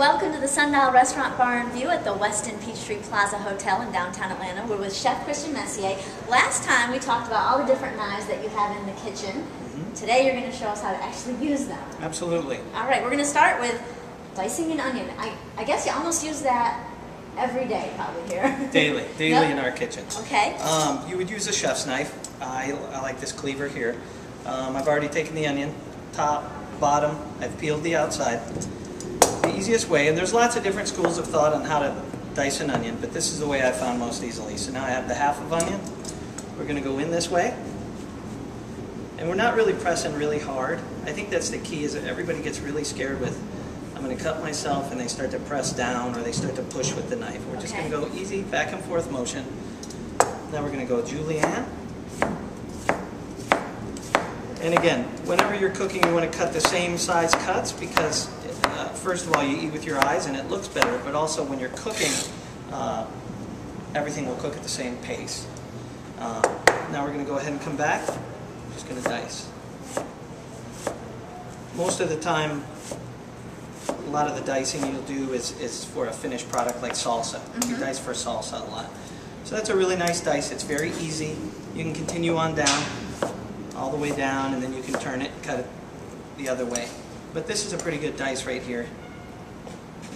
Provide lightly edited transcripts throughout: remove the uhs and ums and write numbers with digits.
Welcome to the Sundial Restaurant Bar and View at the Westin Peachtree Plaza Hotel in downtown Atlanta. We're with Chef Christian Messier. Last time we talked about all the different knives that you have in the kitchen. Today you're going to show us how to actually use them. Absolutely. All right, we're going to start with dicing an onion. I guess you almost use that every day probably here. Daily Yep. in our kitchens. Okay. You would use a chef's knife. I like this cleaver here. I've already taken the onion, top, bottom. I've peeled the outside. The easiest way, and there's lots of different schools of thought on how to dice an onion, but this is the way I found most easily. So now I have the half of onion. We're going to go in this way. And we're not really pressing really hard. I think that's the key, is that everybody gets really scared with, I'm going to cut myself, and they start to press down or they start to push with the knife. We're just going to go easy, back and forth motion. Now we're going to go julienne. And again, whenever you're cooking, you want to cut the same size cuts because, first of all, you eat with your eyes and it looks better, but also when you're cooking, everything will cook at the same pace. Now we're going to go ahead and come back. Just going to dice. Most of the time, a lot of the dicing you'll do is for a finished product like salsa. You dice for salsa a lot. So that's a really nice dice. It's very easy. You can continue on down, all the way down, and then you can turn it and cut it the other way. But this is a pretty good dice right here.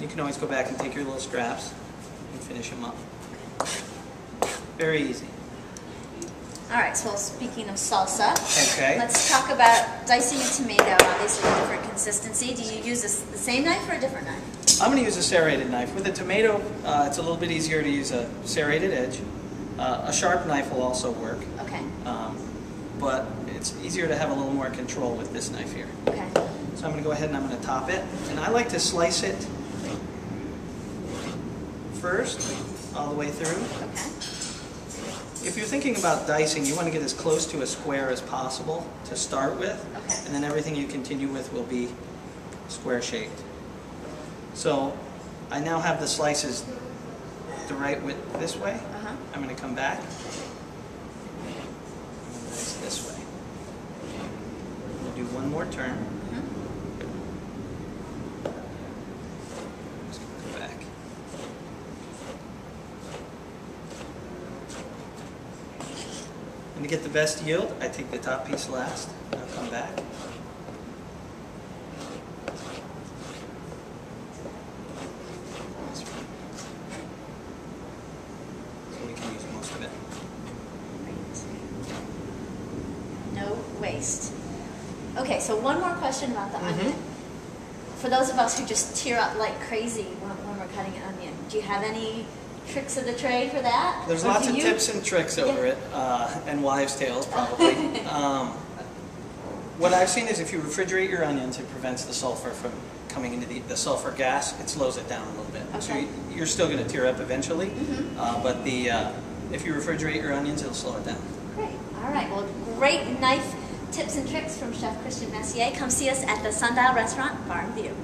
You can always go back and take your little scraps and finish them up. Very easy. All right, so speaking of salsa, Okay. let's talk about dicing a tomato, obviously a different consistency. Do you use the same knife or a different knife? I'm going to use a serrated knife. With a tomato, it's a little bit easier to use a serrated edge. A sharp knife will also work. Okay. But it's easier to have a little more control with this knife here. Okay. So I'm going to go ahead and I'm going to top it. And I like to slice it first, all the way through. Okay. If you're thinking about dicing, you want to get as close to a square as possible to start with. Okay. And then everything you continue with will be square shaped. So I now have the slices the right width this way. I'm going to come back. This way. We'll do one more turn. Just go back. And to get the best yield, I take the top piece last. I'll come back. So we can use most of it. No waste. Okay, so one more question about the onion. For those of us who just tear up like crazy when we're cutting an onion, do you have any tricks of the trade for that? There's Or lots do of you- tips and tricks over it, and wives' tales probably. What I've seen is if you refrigerate your onions, it prevents the sulfur from coming into the sulfur gas. It slows it down a little bit. So Okay. you're still going to tear up eventually, but if you refrigerate your onions, it'll slow it down. Great. All right. Well, great knife tips and tricks from Chef Christian Messier. Come see us at the Sundial Restaurant Bar and View.